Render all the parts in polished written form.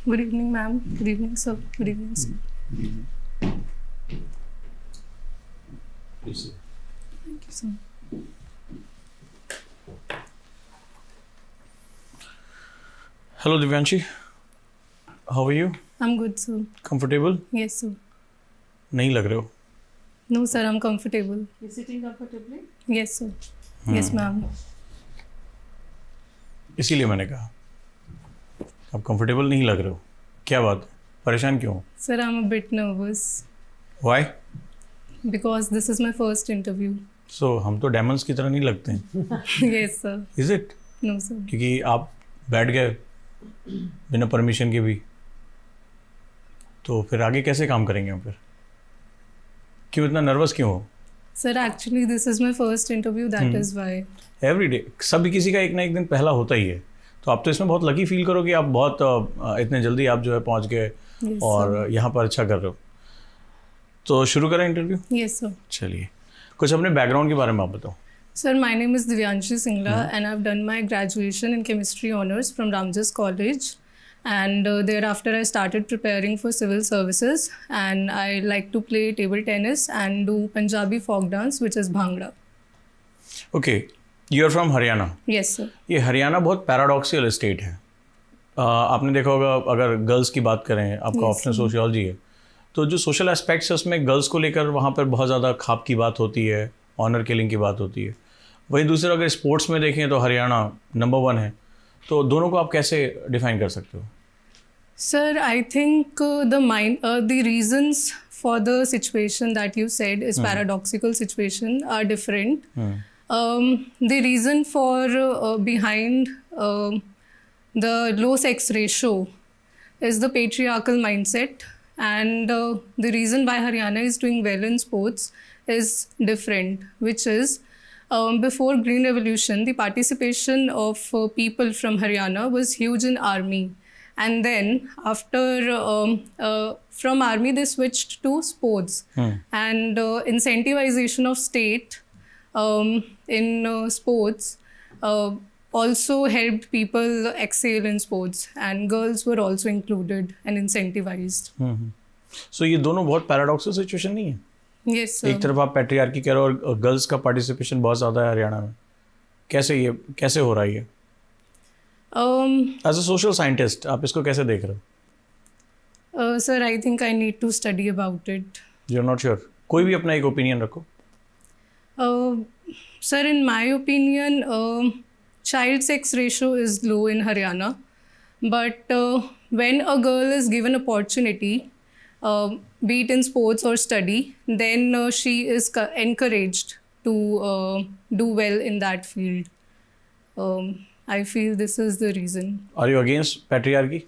Good evening, ma'am. Good evening, sir. Good evening, sir. Please. Thank you, sir. Hello, Divyanshi. How are you? I'm good, sir. Comfortable? Yes, sir. नहीं लग रहे हो. No, sir, I'm comfortable. You sitting comfortably? Yes, sir. Yes, ma'am. इसीलिए मैंने कहा आप comfortable नहीं लग रहे हो. क्या बात, परेशान क्यों हो? Sir, I'm a bit nervous Why? because this is my first interview. So हम तो डेमंस की तरह नहीं लगते हैं. Yes, sir. Is it? No, sir. क्योंकि आप बैठ गए बिना परमिशन के भी, तो फिर आगे कैसे काम करेंगे हम? फिर क्यों इतना नर्वस क्यों हो? Sir, actually, this is my first interview. That is why. Every day सभी किसी का एक ना एक दिन पहला होता ही है. तो आप तो इसमें बहुत लकी फील करोगे. आप बहुत इतने जल्दी आप जो है पहुंच गए Yes, और यहाँ पर अच्छा कर रहे हो. तो शुरू करें इंटरव्यू. Yes, sir. चलिए, कुछ अपने बैकग्राउंड के बारे में आप बताओ. Sir, my name is Divyanshi Singla and I've done my graduation in chemistry honors from Ramjas College. And thereafter I started preparing for civil services and I like to play table tennis and do Punjabi folk dance, which is Bhangra. Okay, you are from Haryana. Yes, sir. ये हरियाणा बहुत paradoxical state है. आपने देखा होगा, अगर girls की बात करें, आपका ऑप्शन सोशियोलॉजी है, तो जो सोशल एस्पेक्ट्स है उसमें गर्ल्स को लेकर वहाँ पर बहुत ज़्यादा खाप की बात होती है, ऑनर किलिंग की बात होती है. वहीं दूसरा अगर स्पोर्ट्स में देखें तो हरियाणा नंबर 1 है. तो दोनों को आप कैसे डिफाइन कर सकते हो? Sir, I think the reasons for the situation that you said is paradoxical situation are different. The reason for behind the low sex ratio is the patriarchal mindset, and the reason why Haryana is doing well in sports is different, which is before Green Revolution, the participation of people from Haryana was huge in army. And then after from army they switched to sports, and incentivization of state in sports also helped people excel in sports, and girls were also included and incentivized. सो ये दोनों बहुत paradoxical situation नहीं है? Yes, sir. एक तरफ आप patriarchy कह रहे हो और गर्ल्स का पार्टिसिपेशन बहुत ज़्यादा है हरियाणा में. कैसे हो रहा है ये? एज अ सोशल साइंटिस्ट आप इसको कैसे देख रहे हो? Sir, I think I need to study about it. You are not sure? कोई भी अपना एक ओपिनियन रखो. Sir, in my opinion, child sex ratio is low in Haryana, but when a girl is given opportunity, be it in sports or study, then she is encouraged to do well in that field. I feel this is the reason. Are you against patriarchy?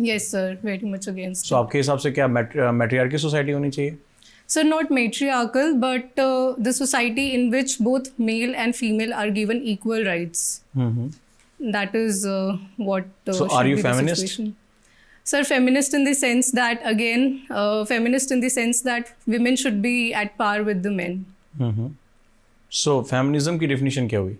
Yes, sir, very much against. So आपके हिसाब से क्या मैट्रियार्की society होनी चाहिए? Sir, not matriarchal, but the society in which both male and female are given equal rights. That is what So should are you be the feminist? situation. Sir, feminist in the sense that, again, feminist in the sense that women should be at par with the men. So feminism की definition क्या हुई?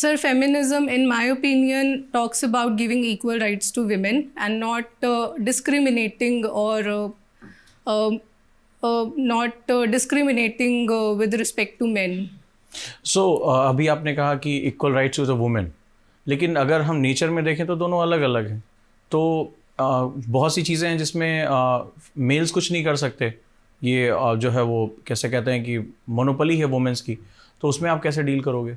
Sir, feminism, in my opinion, talks about giving equal rights to women and not discriminating or not discriminating with respect to men. सो अभी आपने कहा कि equal rights to the women, लेकिन अगर हम नेचर में देखें तो दोनों अलग अलग हैं. तो बहुत सी चीज़ें हैं जिसमें मेल्स कुछ नहीं कर सकते. ये जो है वो कैसे कहते हैं कि मोनोपोली है वुमेन्स की, तो उसमें आप कैसे डील करोगे?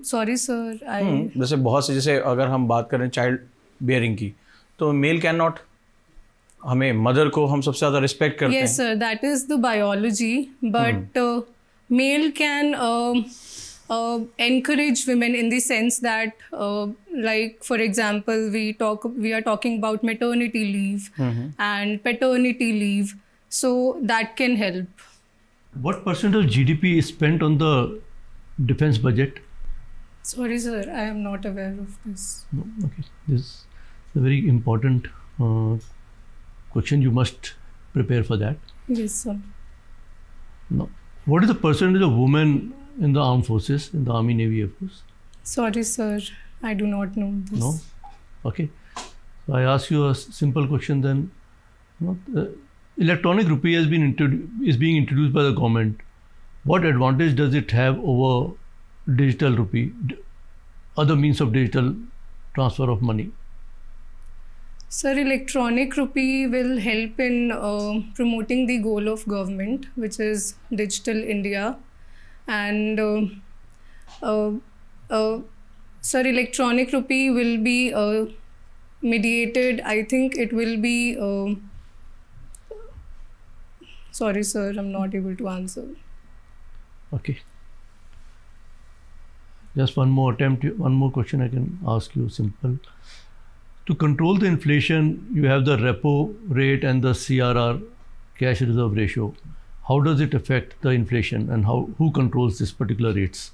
Sorry, sir. जैसे बहुत से, जैसे अगर हम बात करें चाइल्ड बियरिंग की, तो मेल कैन नॉट, हमें मदर को हम सबसे ज़्यादा रिस्पेक्ट करते हैं. Yes, sir. That is the biology, but male can encourage women in the sense that, like for example, we are talking about maternity leave and paternity leave, so that can help. What percent of GDP is spent on the defense budget? Sorry, sir. I am not aware of this. No? Okay. This is a very important question. You must prepare for that. Yes, sir. Now, what is the percentage of women in the armed forces, in the Army, Navy, Air Force? Sorry, sir. I do not know this. No? Okay. I ask you a simple question then. Electronic rupee is being introduced by the government. What advantage does it have over digital rupee, other means of digital transfer of money? Sir, electronic rupee will help in promoting the goal of government, which is digital India. And sir, electronic rupee will be mediated. I think it will be. Sorry, sir, I'm not able to answer. Okay. Just one more question I can ask you, simple. To control the inflation, you have the repo rate and the CRR, cash reserve ratio. How does it affect the inflation, and who controls these particular rates?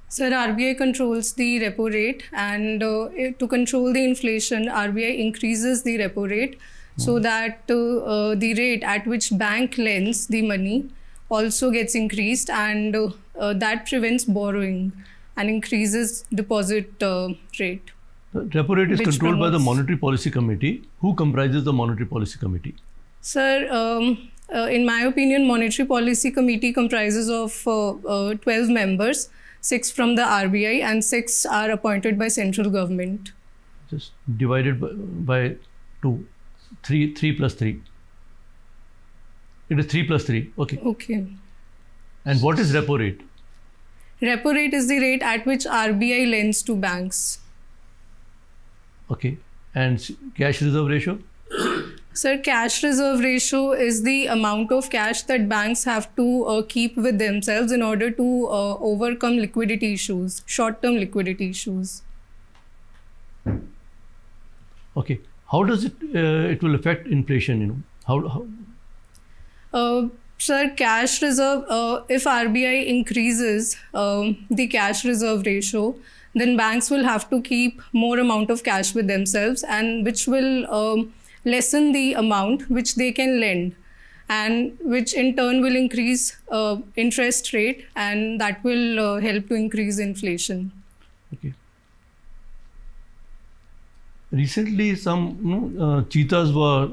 Sir, RBI controls the repo rate, and to control the inflation, RBI increases the repo rate so that the rate at which bank lends the money also gets increased, and that prevents borrowing and increases deposit rate. The repo rate is controlled by the Monetary Policy Committee. Who comprises the Monetary Policy Committee? Sir, in my opinion, Monetary Policy Committee comprises of 12 members, 6 from the RBI and 6 are appointed by central government. Just divided by 2, 3 plus 3. It is 3 plus 3. Okay. Okay. And what is repo rate? Repo rate is the rate at which RBI lends to banks. Okay. And cash reserve ratio? Sir, cash reserve ratio is the amount of cash that banks have to keep with themselves in order to overcome liquidity issues, short-term liquidity issues. Okay. How does it will affect inflation? How? Sir, cash reserve, if RBI increases the cash reserve ratio, then banks will have to keep more amount of cash with themselves, and which will lessen the amount which they can lend, and which in turn will increase interest rate, and that will help to increase inflation. Okay. Recently, some cheetahs were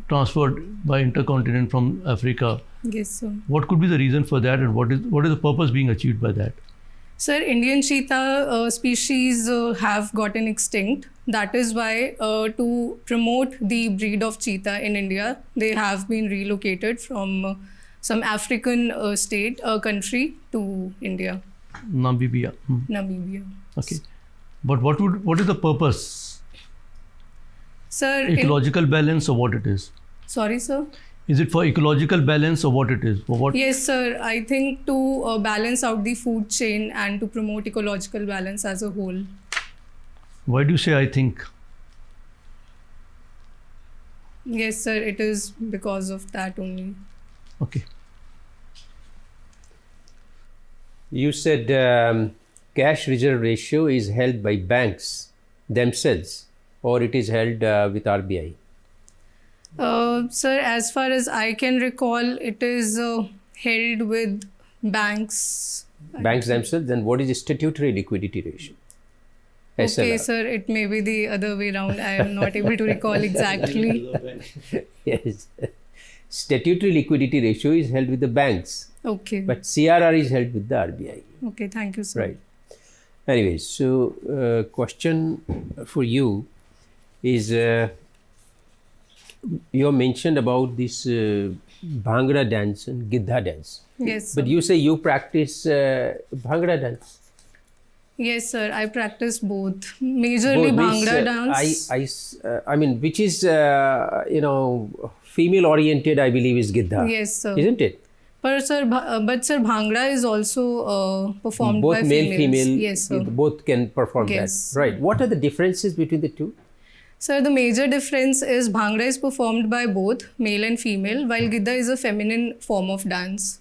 transferred by intercontinent from Africa. Yes, sir. What could be the reason for that, and what is the purpose being achieved by that? Sir, Indian cheetah species have gotten extinct. That is why to promote the breed of cheetah in India, they have been relocated from some African country to India. Namibia. Namibia. Okay. But what is the purpose? Sir, ecological balance, or what it is? Sorry, sir? Is it for ecological balance, or what it is? For what? Yes, sir. I think to balance out the food chain and to promote ecological balance as a whole. Why do you say I think? Yes, sir. It is because of that only. Okay. You said cash reserve ratio is held by banks themselves, or it is held with RBI? Sir, as far as I can recall, it is held with banks. Banks themselves? Then what is the statutory liquidity ratio? SLR. Okay, sir, it may be the other way around. I am not able to recall exactly. Yes. Statutory liquidity ratio is held with the banks. Okay. But CRR is held with the RBI. Okay, thank you, sir. Right. Anyways, so question for you is, you mentioned about this Bhangra dance and Giddha dance. Yes, sir. But you say you practice Bhangra dance. Yes, sir. I practice both. Majorly Bhangra dance. I mean, which is, female oriented, I believe, is Giddha. Yes, sir. Isn't it? But sir, Bhangra is also performed both by male, females. female, Yes, sir. both can perform Yes. that. Right. What are the differences between the two? Sir, the major difference is Bhangra is performed by both male and female, while Giddha is a feminine form of dance.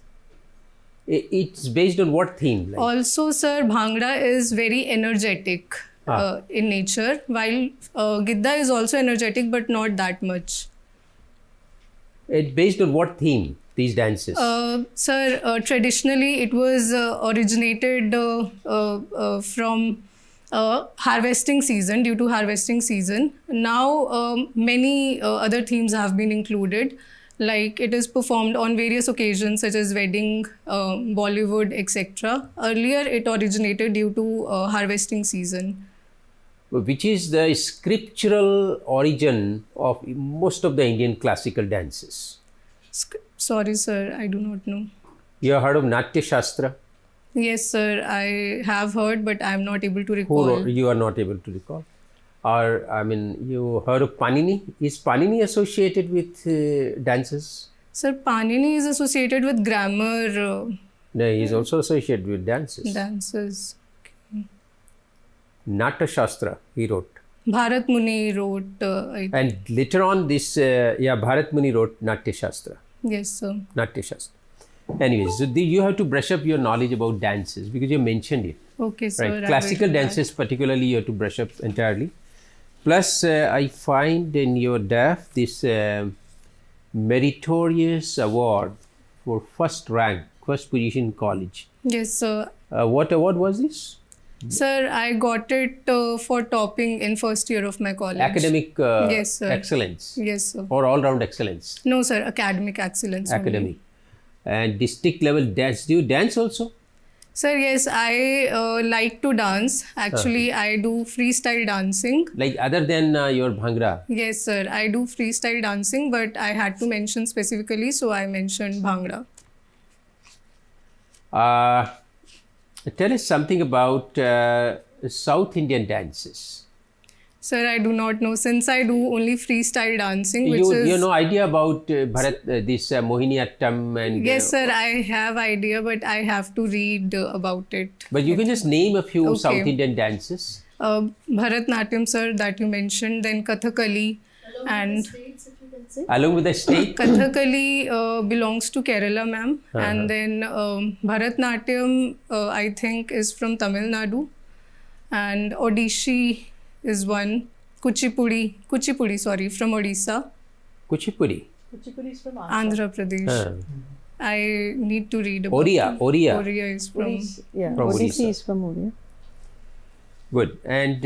It's based on what theme? Like? Also, sir, Bhangra is very energetic in nature, while Giddha is also energetic, but not that much. It's based on what theme, these dances? Sir, traditionally it was originated from harvesting season, due to harvesting season. Now, many other themes have been included, like it is performed on various occasions such as wedding, Bollywood, etc. Earlier, it originated due to harvesting season. Which is the scriptural origin of most of the Indian classical dances. Sorry, sir, I do not know. You have heard of Natya Shastra? Yes, sir, I have heard, but I am not able to recall. You are not able to recall? Or, I mean, you heard of Panini? Is Panini associated with dances? Sir, Panini is associated with grammar No, he is also associated with dances. dances. Natya Shastra, he wrote. Bharat Muni wrote, I think. And later on, Bharat Muni wrote Natya Shastra. Yes, sir. Natya Shastra. Anyways, so you have to brush up your knowledge about dances because you mentioned it. Okay, sir. Right. I Classical will do that. dances, particularly, you have to brush up entirely. Plus, I find in your DAF this meritorious award for first position in college. Yes, sir. What award was this? Sir, I got it for topping in first year of my college. Academic Yes, sir. excellence Yes, sir. or all-round excellence? No, sir. Academic excellence. only. Academic. And district level dance. Do you dance also? Sir, yes, I like to dance. Actually, I do freestyle dancing. Like other than your Bhangra? Yes, sir. I do freestyle dancing, but I had to mention specifically, so I mentioned Bhangra. Tell us something about South Indian dances. Sir, I do not know, since I do only freestyle dancing, which You is... have no idea about this Mohiniyattam and... Yes, sir, I have idea, but I have to read about it. But you can just name a few Okay. South Indian dances. Bharatnatyam, sir, that you mentioned, then Kathakali, and Along with the state? Kathakali belongs to Kerala, ma'am, and then Bharatnatyam, I think, is from Tamil Nadu, and Odishi is one. Kuchipudi, from Odisha. Kuchipudi. Kuchipudi is from Andhra Pradesh. I need to read about Oriya. Oriya is from... Yeah, From Odissi Odisha. is from Oriya. Good. And,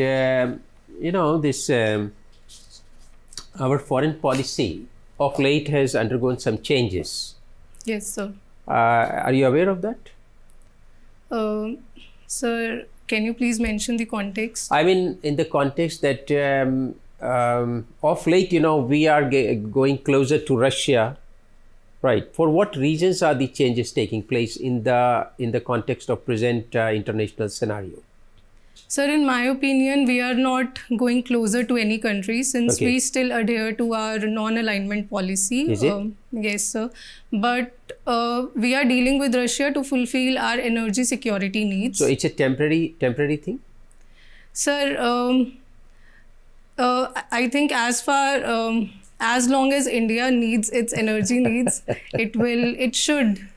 this our foreign policy of late has undergone some changes. Yes, sir. Are you aware of that? Sir, can you please mention the context? I mean, in the context that of late, we are going closer to Russia, right? For what reasons are the changes taking place in the context of present international scenario? Sir, in my opinion, we are not going closer to any country since Okay. we still adhere to our non-alignment policy. Is it? Yes, sir. But we are dealing with Russia to fulfill our energy security needs. So it's a temporary thing? Sir, I think as long as India needs its energy needs, it should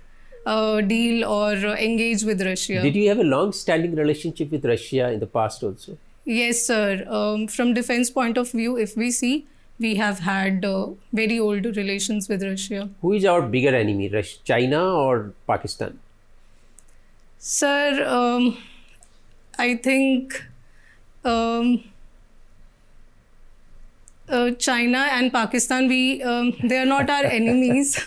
deal or engage with Russia. Did you have a long-standing relationship with Russia in the past also? Yes, sir. From defense point of view, if we see, we have had very old relations with Russia. Who is our bigger enemy, China or Pakistan? Sir, I think China and Pakistan, they are not our enemies,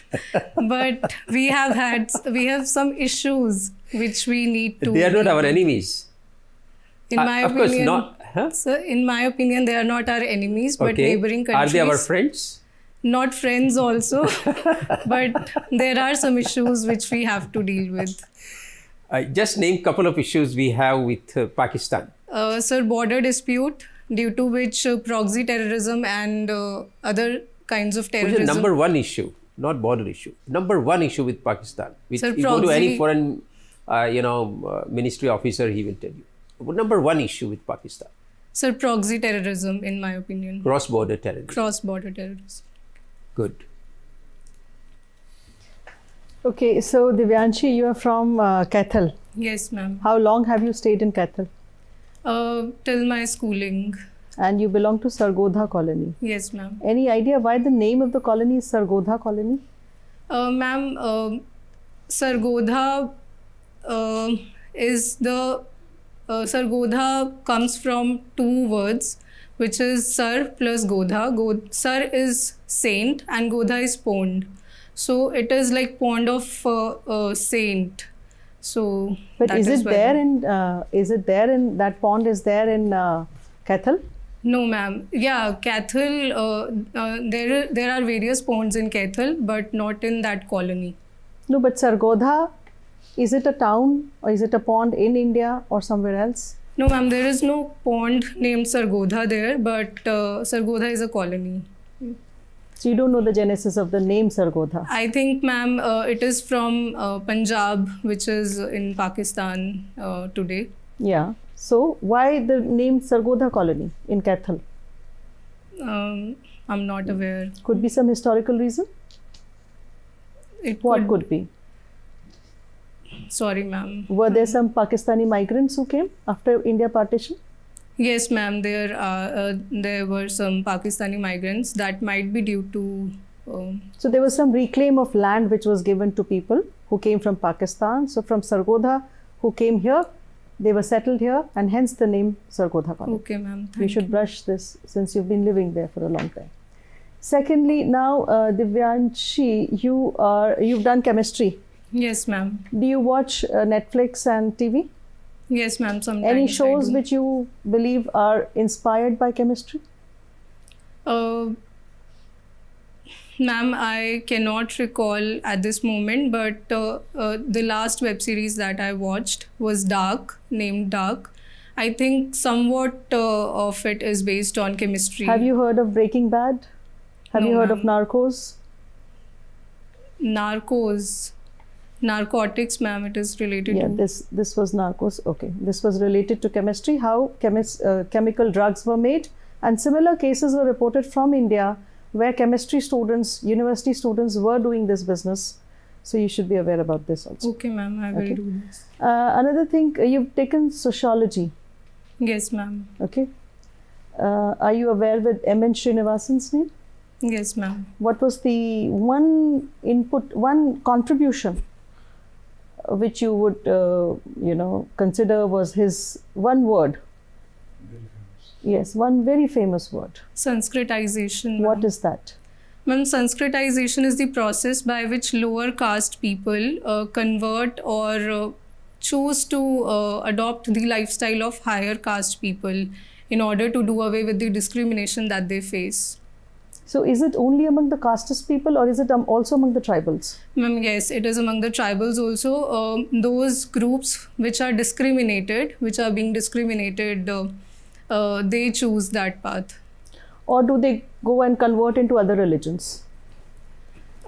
but we have some issues which we need to. They are not our enemies. In my of opinion, course not. Huh? Sir, in my opinion, they are not our enemies, but Okay. neighboring Are countries. they our friends? Not friends also, but there are some issues which we have to deal with. Just name a couple of issues we have with Pakistan. Sir, border dispute, due to which proxy terrorism and other kinds of What is terrorism. the number one issue? Not border issue. Number one issue with Pakistan. Sir, You go to any proxy- foreign, ministry officer, he will tell you. Number one issue with Pakistan. Sir, proxy terrorism, in my opinion. Cross-border terrorism. Cross-border terrorism. Good. Okay, so Divyanshi, you are from Kathal. Yes, ma'am. How long have you stayed in Kathal? Till my schooling. And you belong to Sargodha colony. Yes, ma'am. Any idea why the name of the colony is Sargodha colony? Ma'am, Sargodha is the Sargodha comes from two words, which is Sar plus Godha. Sar is saint and Godha is pond. So it is like pond of saint. So, But that is it why- there in that pond is there in Kathal? No, ma'am. Yeah, Cathal. There are various ponds in Cathal, but not in that colony. No, but Sargodha, is it a town or is it a pond in India or somewhere else? No, ma'am. There is no pond named Sargodha there, but Sargodha is a colony. So you don't know the genesis of the name Sargodha. I think, ma'am, it is from Punjab, which is in Pakistan today. Yeah. So why the name Sargodha colony in Kathal? I'm not aware. Could be some historical reason. What could be? Sorry, ma'am. Were there some Pakistani migrants who came after India partition? Yes, ma'am. There were some Pakistani migrants. That might be due to. So there was some reclaim of land which was given to people who came from Pakistan. So from Sargodha, who came here, they were settled here, and hence the name Sargodha colony. Okay, ma'am. You should brush this since you've been living there for a long time. Secondly, now Divyanshi, you've done chemistry. Yes, ma'am. Do you watch Netflix and TV? Yes, ma'am. Sometimes Any I shows do. which you believe are inspired by chemistry? Ma'am, I cannot recall at this moment, but the last web series that I watched was Dark, named Dark. I think somewhat of it is based on chemistry. Have you heard of Breaking Bad? Have No, you heard of ma'am. Narcos? Narcotics, ma'am, it is related Yeah, to. this was Narcos. Okay, this was related to chemistry, how chemical drugs were made, and similar cases were reported from India where chemistry students, university students were doing this business. So you should be aware about this also. Okay, ma'am, I will Okay. do this. Another thing, you've taken sociology. Yes, ma'am. Okay. Are you aware with M.N. Srinivasan's name? Yes, ma'am. What was the one contribution which you would, consider was his one word? Yes, one very famous word. Sanskritization. What ma'am. is that? Ma'am, Sanskritization is the process by which lower caste people convert or choose to adopt the lifestyle of higher caste people in order to do away with the discrimination that they face. So is it only among the casteist people or is it also among the tribals? Ma'am, yes, it is among the tribals also. Those groups which are being discriminated, they choose that path. Or do they go and convert into other religions?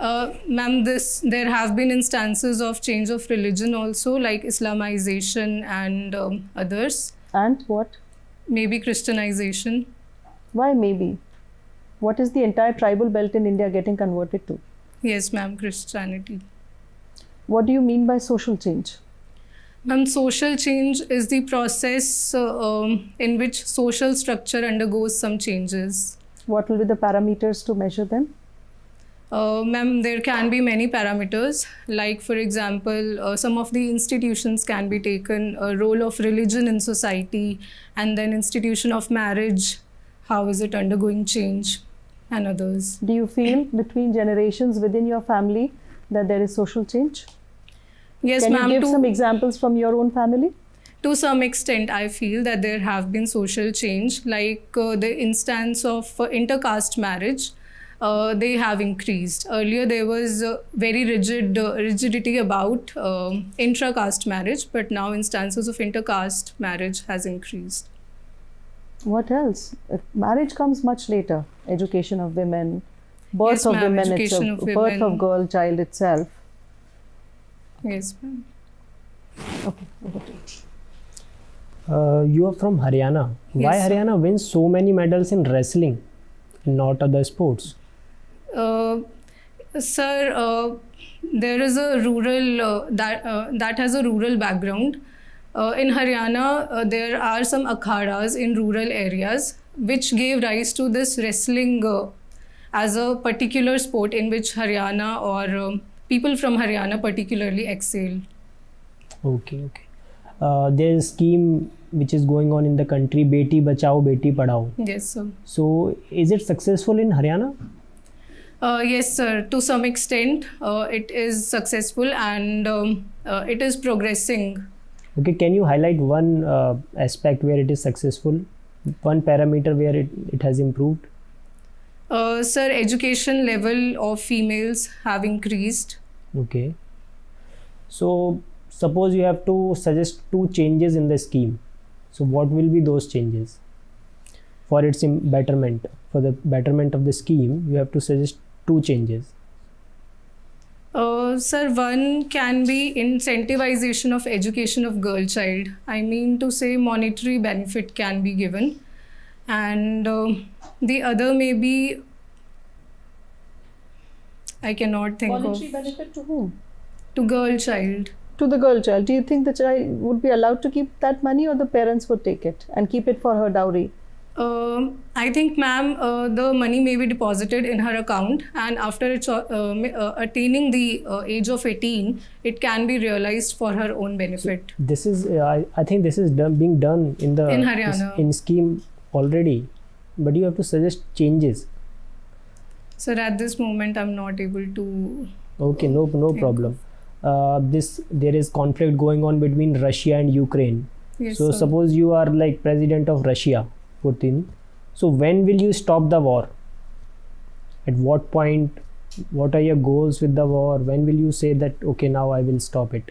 Ma'am, there have been instances of change of religion also, like Islamization and others. And what? Maybe Christianization. Why maybe? What is the entire tribal belt in India getting converted to? Yes, ma'am, Christianity. What do you mean by social change? Ma'am, social change is the process in which social structure undergoes some changes. What will be the parameters to measure them? Ma'am, there can be many parameters. Like, for example, some of the institutions can be taken, a role of religion in society, and then institution of marriage, how is it undergoing change, and others. Do you feel between generations within your family that there is social change? Yes, Can you ma'am. give some examples from your own family? To some extent, I feel that there have been social change, like the instance of intercaste marriage. They have increased. Earlier, there was very rigidity about intra-caste marriage, but now instances of intercaste marriage has increased. What else? Marriage comes much later. Education of women, birth Yes, of ma'am, women, education of birth women. of girl child itself. Yes, ma'am. Okay, over to you. You are from Haryana. Why Yes, sir. Haryana wins so many medals in wrestling, not other sports? Sir, there is a rural that has a rural background. In Haryana, there are some akhadas in rural areas which gave rise to this wrestling as a particular sport in which Haryana or people from Haryana particularly excel. Okay. there is a scheme which is going on in the country, Beti Bachao, Beti Padhao. Yes, sir. So is it successful in Haryana? Yes, sir. To some extent, it is successful and it is progressing. Okay, can you highlight one aspect where it is successful? One parameter where it has improved? Sir, education level of females have increased. Okay. So suppose you have to suggest 2 changes in the scheme. So what will be those changes? For its betterment, for the betterment of the scheme, you have to suggest 2 changes. Sir, one can be incentivization of education of girl child. I mean to say monetary benefit can be given. And the other may be, I cannot think Monetary of, benefit to whom? to girl child. To the girl child. Do you think the child would be allowed to keep that money, or the parents would take it and keep it for her dowry? I think, ma'am, the money may be deposited in her account, and after attaining the age of 18, it can be realized for her own benefit. This is, I think this is being done in the In Haryana. in scheme already, but you have to suggest changes. Sir, at this moment, I'm not able to. Okay, no problem. There is conflict going on between Russia and Ukraine. Yes, So sir. suppose you are like president of Russia, Putin. So when will you stop the war? At what point? What are your goals with the war? When will you say that, okay, now I will stop it?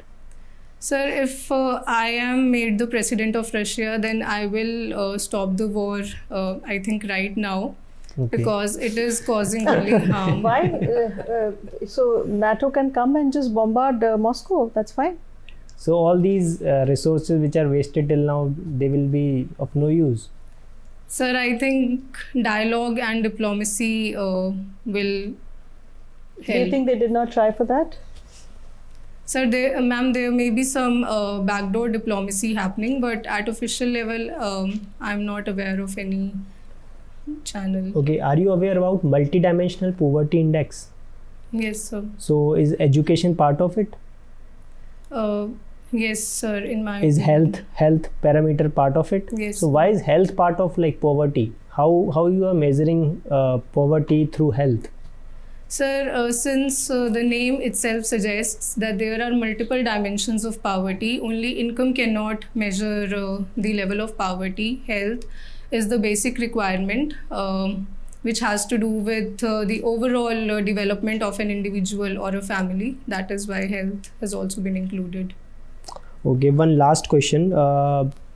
Sir, if I am made the president of Russia, then I will stop the war, I think right now, Okay. because it is causing only harm. Why? So NATO can come and just bombard Moscow. That's fine. So all these resources which are wasted till now, they will be of no use. Sir, I think dialogue and diplomacy will Do you help. think they did not try for that? Sir, ma'am, there may be some backdoor diplomacy happening, but at official level, I'm not aware of any channel. Okay, are you aware about multidimensional poverty index? Yes, sir. So is education part of it? Yes, sir. In my Is opinion. health parameter part of it? Yes. So why is health part of like poverty? How you are measuring poverty through health? Sir, since the name itself suggests that there are multiple dimensions of poverty, only income cannot measure the level of poverty. Health is the basic requirement, which has to do with the overall development of an individual or a family. That is why health has also been included. Okay, one last question.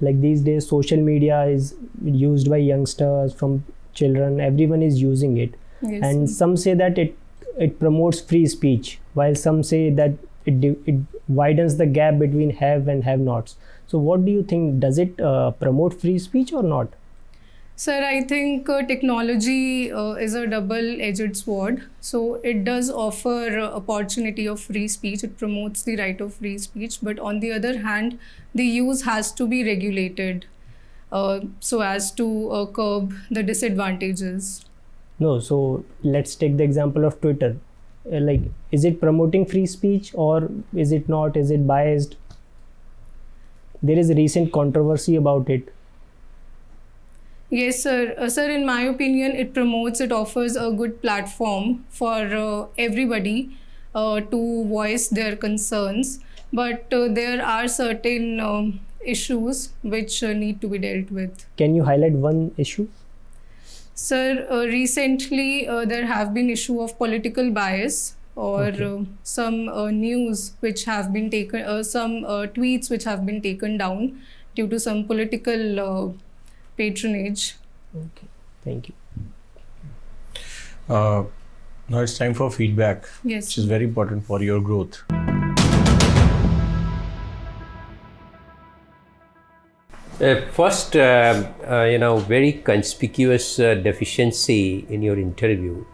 Like these days, social media is used by youngsters, from children. Everyone is using it. Yes, And sir. some say that it promotes free speech, while some say that it widens the gap between have and have nots. So what do you think? Does it promote free speech or not? Sir, I think technology is a double-edged sword. So it does offer opportunity of free speech. It promotes the right of free speech. But on the other hand, the use has to be regulated so as to curb the disadvantages. No, so let's take the example of Twitter. Like, is it promoting free speech or is it not? Is it biased? There is a recent controversy about it. Yes, sir. Sir, in my opinion, it offers a good platform for everybody to voice their concerns. But there are certain issues which need to be dealt with. Can you highlight one issue? Sir, recently there have been issue of political bias or some news which have been taken, some tweets which have been taken down due to some political patronage. Okay, thank you. Now it's time for feedback, Yes. which is very important for your growth. First, very conspicuous deficiency in your interview.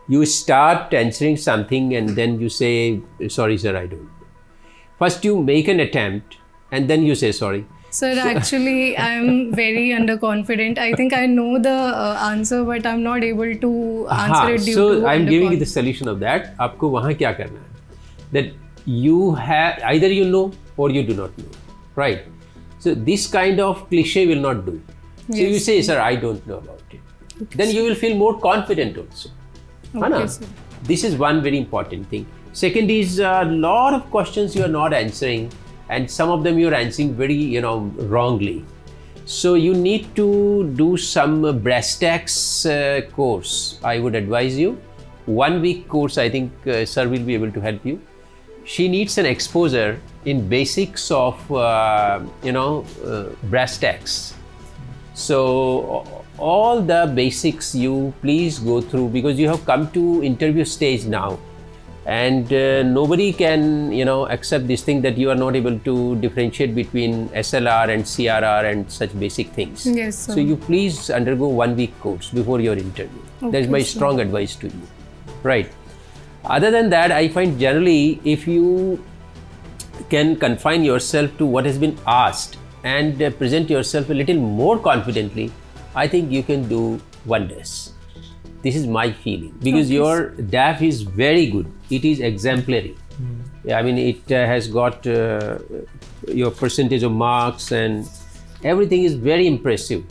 You start answering something and then you say, sorry, sir, I don't. First, you make an attempt and then you say sorry. Sir, actually, I'm very underconfident. I think I know the answer, but I'm not able to answer it due so to I'm giving you the underconfidence. solution of that. आपको वहाँ क्या करना है? That you have either you know or you do not know, right? So this kind of cliche will not do. So you Yes. say, sir, I don't know about it. Then you will feel more confident also. Okay, sir. This is one very important thing. Second is a lot of questions you are not answering, and some of them you are answering very, wrongly. So you need to do some brass tacks course. I would advise you. 1 week course, I think sir will be able to help you. She needs an exposure in basics of, brass tacks. So all the basics you please go through, because you have come to interview stage now, and nobody can accept this thing that you are not able to differentiate between SLR and CRR and such basic things. Yes, sir. So you please undergo 1 week course before your interview. That is Okay, my sir. strong advice to you. Right. Other than that, I find generally if you can confine yourself to what has been asked and present yourself a little more confidently, I think you can do wonders. This is my feeling, because Okay, your DAF is very good. It is exemplary. I mean, it has got your percentage of marks and everything is very impressive.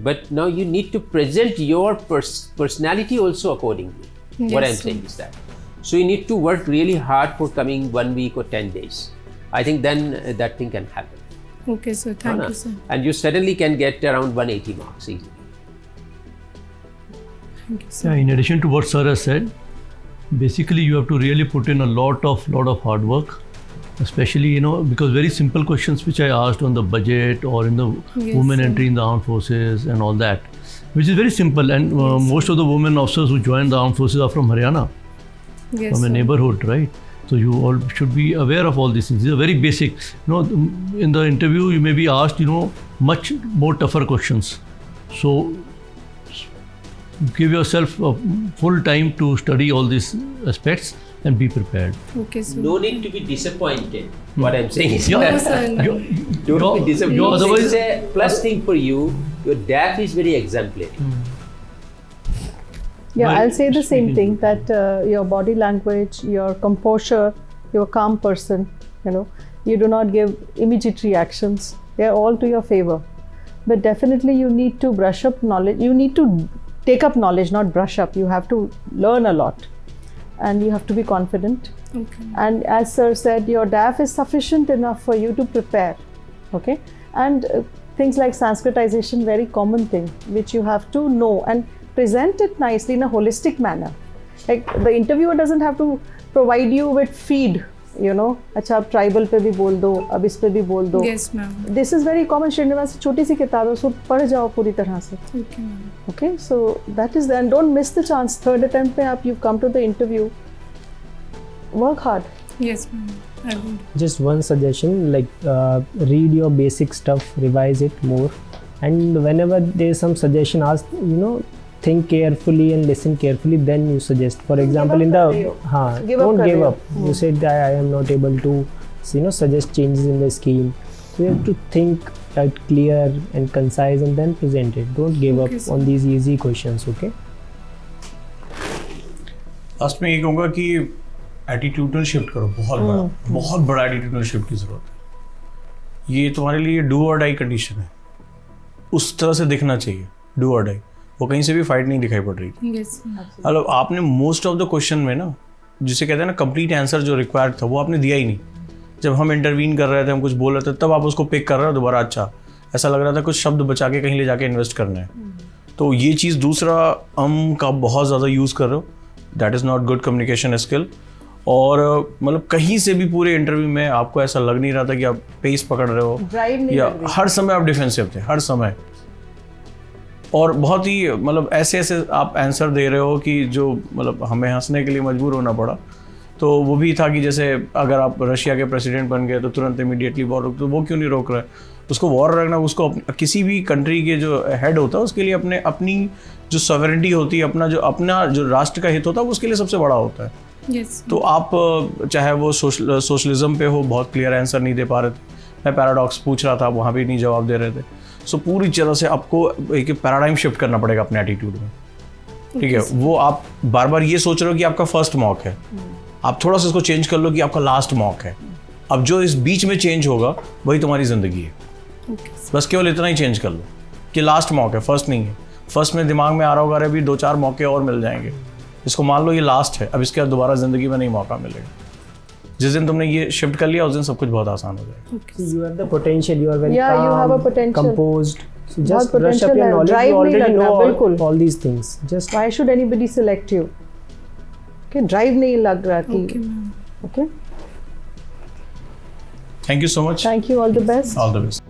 But now you need to present your personality also accordingly. What I'm Yes, sir. saying is that. So you need to work really hard for coming 1 week or 10 days. I think then that thing can happen. Okay, sir. Thank you, sir. And you certainly can get around 180 marks easily. Thank you, sir. Yeah, in addition to what sir has said, basically you have to really put in a lot of hard work, especially because very simple questions which I asked on the budget or in the Yes, women sir. entry in the armed forces and all that, which is very simple, and most of the women officers who joined the armed forces are from Haryana, Yes, from a sir. neighborhood, right? So you all should be aware of all these things. These are very basic. In the interview you may be asked much more tougher questions. So give yourself full time to study all these aspects and be prepared. Okay, sir. No need to be disappointed. What I'm saying is Yeah. No, that sir. No. don't be disappointed. otherwise- It's a plus thing for you. Your DAF is very exemplary. Yeah, Well, I'll say the same speaking- thing, that your body language, your composure, you're a calm person, you do not give immediate reactions. They're all to your favor. But definitely you need to brush up knowledge. You need to take up knowledge, not brush up. You have to learn a lot and you have to be confident. Okay. And as sir said, your DAF is sufficient enough for you to prepare. Okay? And things like Sanskritization, very common thing, which you have to know and present it nicely in a holistic manner. Like the interviewer doesn't have to provide you with feed, अच्छा आप tribal पे भी बोल दो, अब इस पे भी बोल दो. Yes, ma'am. This is very common. Srinivas छोटी सी किताब है, उसको पढ़ जाओ पूरी तरह से. Okay, ma'am. Okay, so that is there. And don't miss the chance. Third attempt पे आप you've come to the interview. Work hard. Yes, ma'am. I will. Just one suggestion, like read your basic stuff, revise it more, and whenever there is some suggestion asked, think carefully and listen carefully, then you suggest. For example, in the Give up don't kar give rahe ho. up. You said that I am not able to suggest changes in the scheme. So you have to think that clear and concise and then present it. Don't give Okay, up sir. on these easy questions. Okay. Last में ये कहूँगा कि attitudinal shift करो, बहुत बड़ा attitudinal shift की जरूरत है। ये तुम्हारे लिए डू और डाई कंडीशन है, उस तरह से दिखना चाहिए, डू और डाई। वो कहीं से भी फाइट नहीं दिखाई पड़ रही थी। Yes, ma'am. मतलब आपने मोस्ट ऑफ द क्वेश्चन में ना, जिसे कहते हैं ना कंप्लीट आंसर जो रिक्वायर्ड था, वो आपने दिया ही नहीं। जब हम इंटरवीन कर रहे थे, हम कुछ बोल रहे थे, तब आप उसको पिक कर रहे हो दोबारा। अच्छा, ऐसा लग रहा था कुछ शब्द बचा के कहीं ले जाके इन्वेस्ट करना है। तो ये चीज़, दूसरा का बहुत ज़्यादा यूज़ कर रहे हो, that is not good communication skill. और मतलब कहीं से भी पूरे इंटरव्यू में आपको ऐसा लग नहीं रहा था कि आप पेस पकड़ रहे हो, Drive नहीं या लग रही. हर समय आप डिफेंसिव थे, हर समय। और बहुत ही मतलब ऐसे ऐसे आप आंसर दे रहे हो कि जो मतलब हमें हंसने के लिए मजबूर होना पड़ा। तो वो भी था कि जैसे अगर आप रशिया के प्रेसिडेंट बन गए तो तुरंत इमीडिएटली वॉर रोक, तो वो क्यों नहीं रोक रहा है? उसको वॉर रखना, उसको किसी भी कंट्री के जो हेड होता है उसके लिए अपनी जो सॉवरेनिटी होती है, अपना जो राष्ट्र का हित होता है, वो उसके लिए सबसे बड़ा होता है। Yes. तो आप चाहे वो सोशलिज्म पे हो, बहुत क्लियर आंसर नहीं दे पा रहे थे। मैं पैराडॉक्स पूछ रहा था, वहाँ भी नहीं जवाब दे रहे थे। सो पूरी तरह से आपको एक पैराडाइम शिफ्ट करना पड़ेगा अपने एटीट्यूड में, ठीक है? वो आप बार बार ये सोच रहे हो कि आपका फर्स्ट मॉक है, आप थोड़ा सा इसको चेंज कर लो कि आपका लास्ट मॉक है। अब जो इस बीच में चेंज होगा वही तुम्हारी ज़िंदगी है। बस केवल इतना ही चेंज कर लो कि लास्ट मौका है, फर्स्ट नहीं है। फर्स्ट में दिमाग में आ रहा होगा अरे अभी 2-4 मौके और मिल जाएंगे, इसको मान लो ये लास्ट है, अब इसके बाद दोबारा ज़िंदगी में नहीं मौका मिलेगा। जिस दिन तुमने ये शिफ्ट कर लिया उस दिन सब कुछ बहुत आसान हो जाएगा। You have the potential. You are very Yeah, you have a calm, potential. composed. So बहुत just brush up potential your है, knowledge. drive You नहीं already लग know रहा, बिल्कुल। all these things. Just Why should anybody select you? Okay, drive नहीं लग रहा कि Okay, ma'am. okay. Thank you so much, Thank you. All the best. All the best.